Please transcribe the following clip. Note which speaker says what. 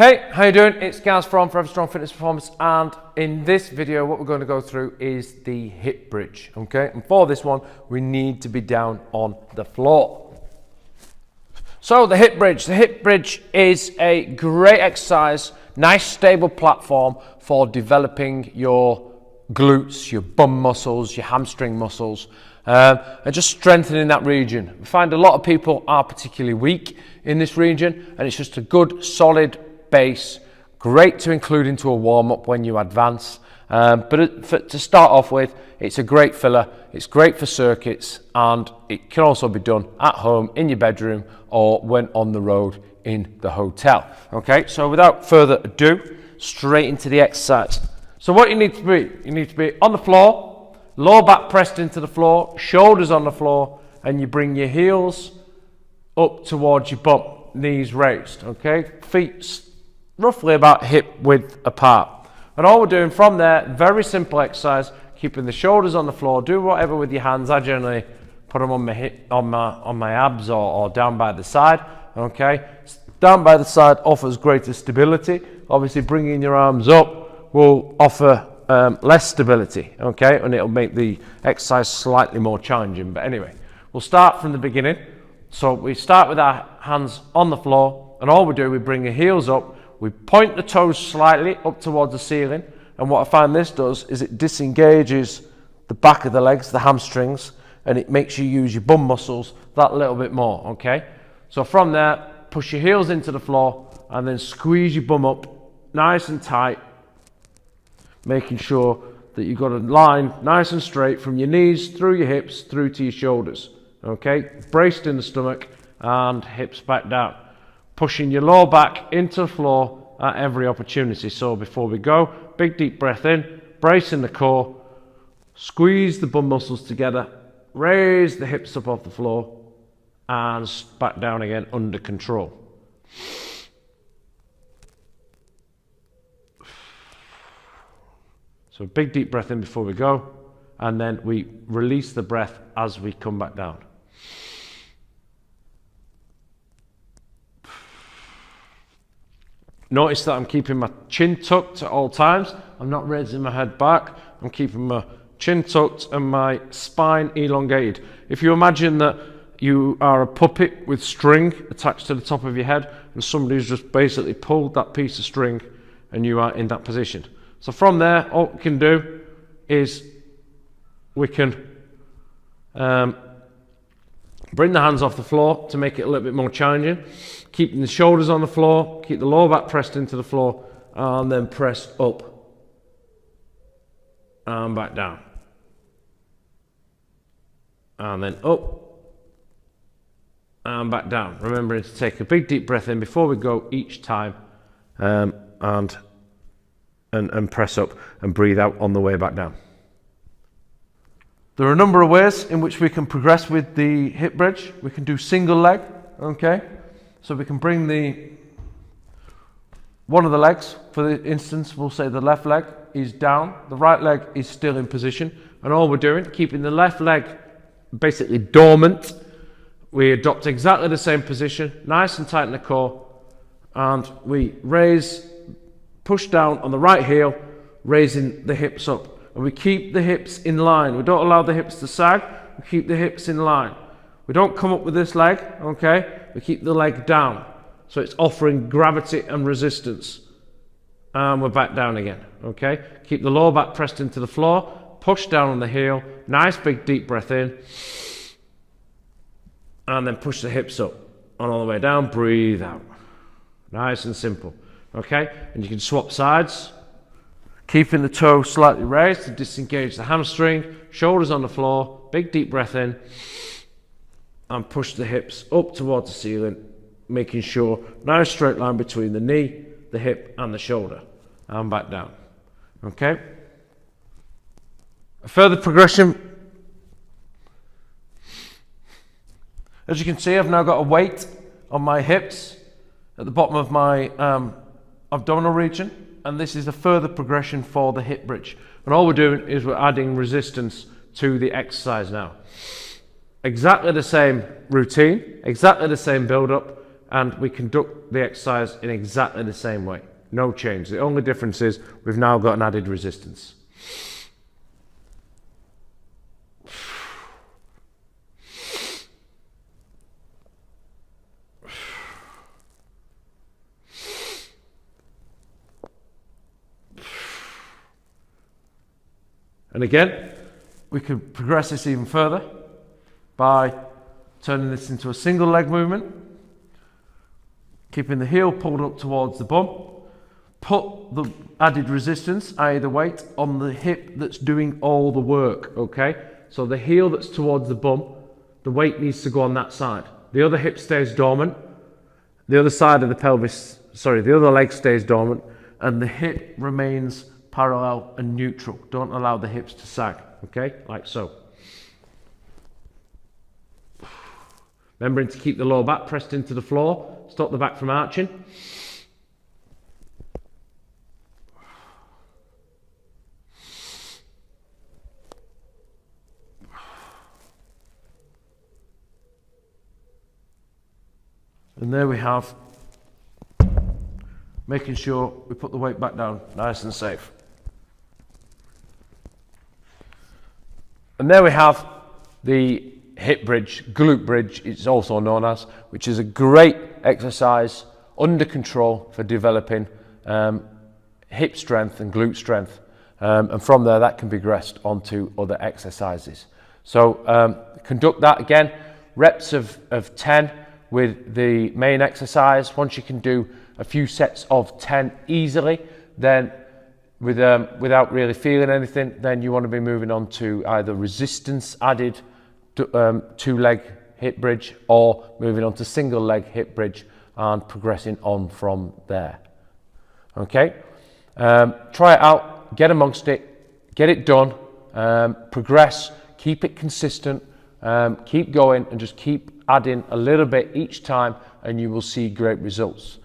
Speaker 1: Hey, how you doing? It's Gaz from Forever Strong Fitness Performance, and in this video what we're going to go through is the hip bridge, okay? And for this one we need to be down on the floor. So the hip bridge is a great exercise, nice stable platform for developing your glutes, your bum muscles, your hamstring muscles, and just strengthening that region. We find a lot of people are particularly weak in this region, and it's just a good solid base, great to include into a warm-up when you advance, to start off with, it's a great filler, it's great for circuits, and it can also be done at home, in your bedroom, or when on the road in the hotel. Okay, so without further ado, straight into the exercise. So what you need to be on the floor, lower back pressed into the floor, shoulders on the floor, and you bring your heels up towards your bum, knees raised, okay, feet roughly about hip width apart. And all we're doing from there, very simple exercise, keeping the shoulders on the floor, do whatever with your hands. I generally put them on my hip, on my abs, or down by the side, okay. Down by the side offers greater stability. Obviously bringing your arms up will offer less stability, okay, and it'll make the exercise slightly more challenging. But anyway, we'll start from the beginning. So we start with our hands on the floor, and all we do, we bring the heels up, we point the toes slightly up towards the ceiling, and what I find this does is it disengages the back of the legs, the hamstrings, and it makes you use your bum muscles that little bit more, okay? So from there, push your heels into the floor, and then squeeze your bum up nice and tight, making sure that you've got a line nice and straight from your knees, through your hips, through to your shoulders, okay? Braced in the stomach, and hips back down. Pushing your lower back into the floor at every opportunity. So before we go, big deep breath in, brace in the core, squeeze the bum muscles together, raise the hips up off the floor, and back down again under control. So big deep breath in before we go, and then we release the breath as we come back down. Notice that I'm keeping my chin tucked at all times. I'm not raising my head back. I'm keeping my chin tucked and my spine elongated. If you imagine that you are a puppet with string attached to the top of your head, and somebody's just basically pulled that piece of string and you are in that position. So from there, all we can do is we can bring the hands off the floor to make it a little bit more challenging. Keeping the shoulders on the floor, keep the lower back pressed into the floor, and then press up and back down. And then up and back down. Remembering to take a big deep breath in before we go each time, and press up and breathe out on the way back down. There are a number of ways in which we can progress with the hip bridge. We can do single leg, okay? So we can bring one of the legs, for the instance, we'll say the left leg is down, the right leg is still in position, and all we're doing, keeping the left leg basically dormant, we adopt exactly the same position, nice and tight in the core, and we push down on the right heel, raising the hips up. And we keep the hips in line. We don't allow the hips to sag. We keep the hips in line. We don't come up with this leg, okay? We keep the leg down. So it's offering gravity and resistance. And we're back down again, okay? Keep the lower back pressed into the floor. Push down on the heel. Nice big deep breath in. And then push the hips up. And all the way down, breathe out. Nice and simple, okay? And you can swap sides. Keeping the toe slightly raised to disengage the hamstring, shoulders on the floor, big deep breath in, and push the hips up towards the ceiling, making sure nice straight line between the knee, the hip, and the shoulder, and back down. Okay? A further progression. As you can see, I've now got a weight on my hips at the bottom of my abdominal region. And this is a further progression for the hip bridge. And all we're doing is we're adding resistance to the exercise now. Exactly the same routine, exactly the same build-up, and we conduct the exercise in exactly the same way. No change. The only difference is we've now got an added resistance. And again, we could progress this even further by turning this into a single leg movement, keeping the heel pulled up towards the bum, put the added resistance, i.e. the weight, on the hip that's doing all the work, okay? So the heel that's towards the bum, the weight needs to go on that side. The other hip stays dormant, the other side of the pelvis, the other leg stays dormant, and the hip remains parallel and neutral. Don't allow the hips to sag, okay? Like so. Remembering to keep the lower back pressed into the floor, stop the back from arching. And there we have, making sure we put the weight back down nice and safe. And there we have the hip bridge, glute bridge, it's also known as, which is a great exercise under control for developing hip strength and glute strength. And from there, that can be progressed onto other exercises. So conduct that again, reps of 10 with the main exercise. Once you can do a few sets of 10 easily, then without really feeling anything, then you want to be moving on to either resistance added two-leg hip bridge, or moving on to single leg hip bridge and progressing on from there. Okay, try it out, get amongst it, get it done, progress, keep it consistent, keep going, and just keep adding a little bit each time, and you will see great results.